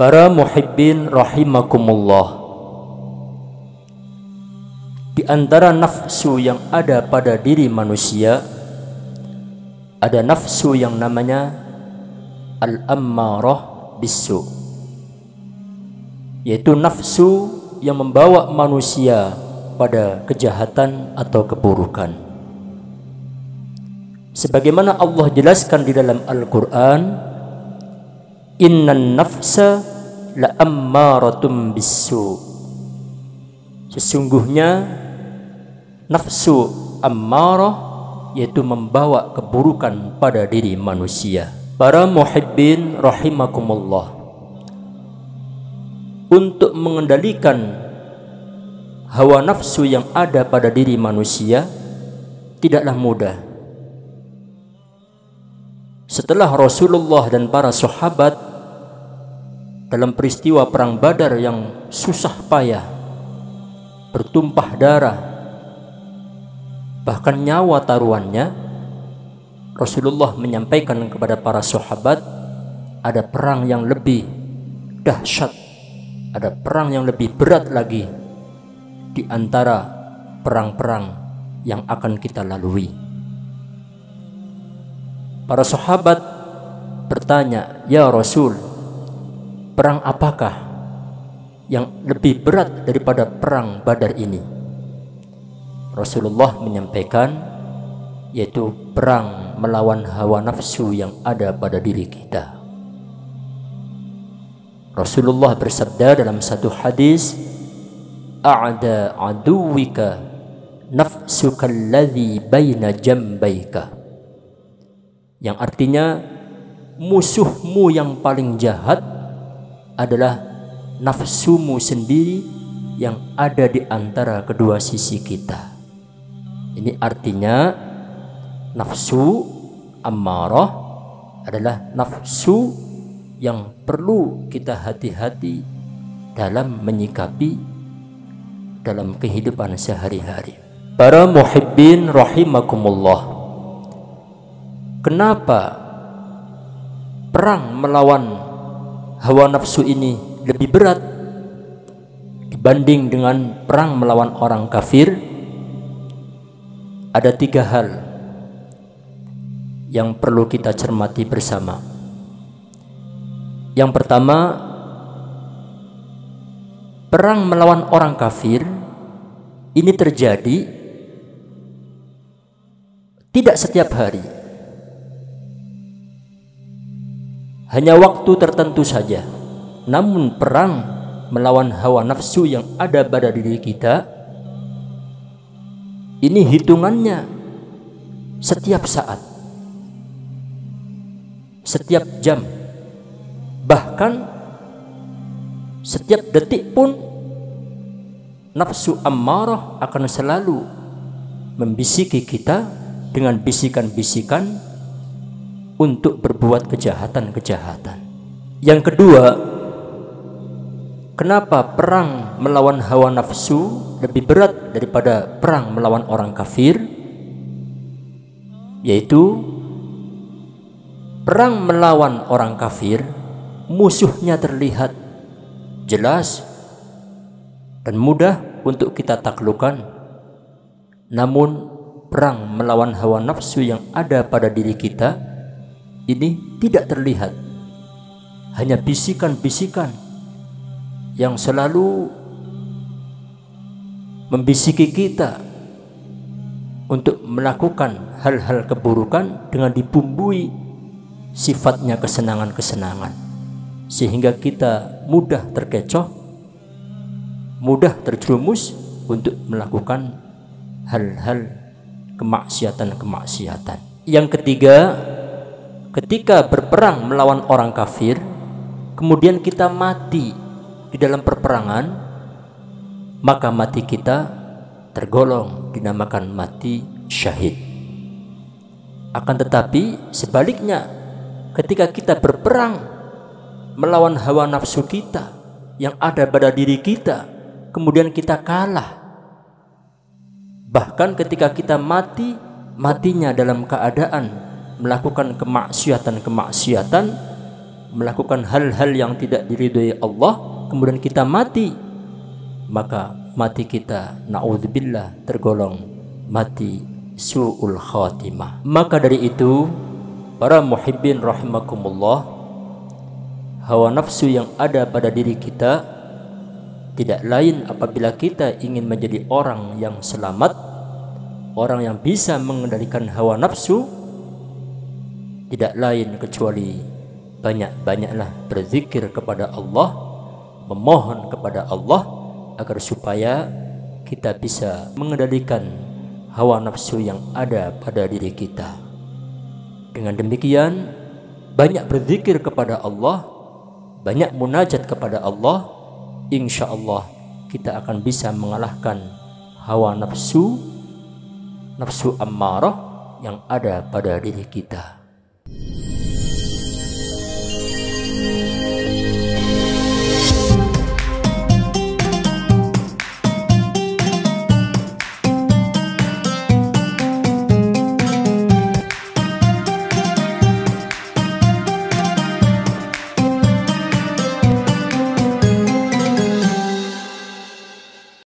Para muhibbin rahimakumullah, di antara nafsu yang ada pada diri manusia, ada nafsu yang namanya al-ammarah bisu, yaitu nafsu yang membawa manusia pada kejahatan atau keburukan. Sebagaimana Allah jelaskan di dalam Al-Quran, innan nafsa la ammaratum bisu, sesungguhnya nafsu ammarah yaitu membawa keburukan pada diri manusia. Para muhibbin rahimakumullah, untuk mengendalikan hawa nafsu yang ada pada diri manusia tidaklah mudah. Setelah Rasulullah dan para sahabat dalam peristiwa perang Badar yang susah payah, bertumpah darah, bahkan nyawa taruhannya, Rasulullah menyampaikan kepada para sahabat, ada perang yang lebih dahsyat, ada perang yang lebih berat lagi di antara perang-perang yang akan kita lalui. Para sahabat bertanya, "Ya Rasul, perang apakah yang lebih berat daripada perang Badar ini?" Rasulullah menyampaikan, yaitu perang melawan hawa nafsu yang ada pada diri kita. Rasulullah bersabda dalam satu hadis, "A'da aduwika nafsuka alladhi baina jambaika," yang artinya musuhmu yang paling jahat adalah nafsumu sendiri yang ada di antara kedua sisi kita. Ini artinya nafsu ammarah adalah nafsu yang perlu kita hati-hati dalam menyikapi dalam kehidupan sehari-hari. Para muhibbin rahimakumullah, kenapa perang melawan hawa nafsu ini lebih berat dibanding dengan perang melawan orang kafir? Ada 3 hal yang perlu kita cermati bersama. Yang pertama, perang melawan orang kafir ini terjadi tidak setiap hari, hanya waktu tertentu saja. Namun perang melawan hawa nafsu yang ada pada diri kita ini hitungannya setiap saat, setiap jam, bahkan setiap detik pun nafsu ammarah akan selalu membisiki kita dengan bisikan-bisikan untuk berbuat kejahatan-kejahatan. Yang kedua, kenapa perang melawan hawa nafsu lebih berat daripada perang melawan orang kafir? Yaitu perang melawan orang kafir, musuhnya terlihat jelas dan mudah untuk kita taklukkan. Namun perang melawan hawa nafsu yang ada pada diri kita ini tidak terlihat, hanya bisikan-bisikan yang selalu membisiki kita untuk melakukan hal-hal keburukan dengan dibumbui sifatnya kesenangan-kesenangan, sehingga kita mudah terkecoh, mudah terjerumus untuk melakukan hal-hal kemaksiatan-kemaksiatan. Yang ketiga, ketika berperang melawan orang kafir, kemudian kita mati di dalam perperangan, maka mati kita tergolong dinamakan mati syahid. Akan tetapi sebaliknya, ketika kita berperang melawan hawa nafsu kita yang ada pada diri kita, kemudian kita kalah, bahkan ketika kita mati, matinya dalam keadaan melakukan kemaksiatan-kemaksiatan, melakukan hal-hal yang tidak diridhoi Allah, kemudian kita mati, maka mati kita naudzubillah tergolong mati su'ul khatimah. Maka dari itu, para muhibbin rahimakumullah, hawa nafsu yang ada pada diri kita tidak lain apabila kita ingin menjadi orang yang selamat, orang yang bisa mengendalikan hawa nafsu, tidak lain kecuali banyak-banyaklah berzikir kepada Allah, memohon kepada Allah agar supaya kita bisa mengendalikan hawa nafsu yang ada pada diri kita. Dengan demikian, banyak berzikir kepada Allah, banyak munajat kepada Allah, insya Allah kita akan bisa mengalahkan hawa nafsu, nafsu ammarah yang ada pada diri kita.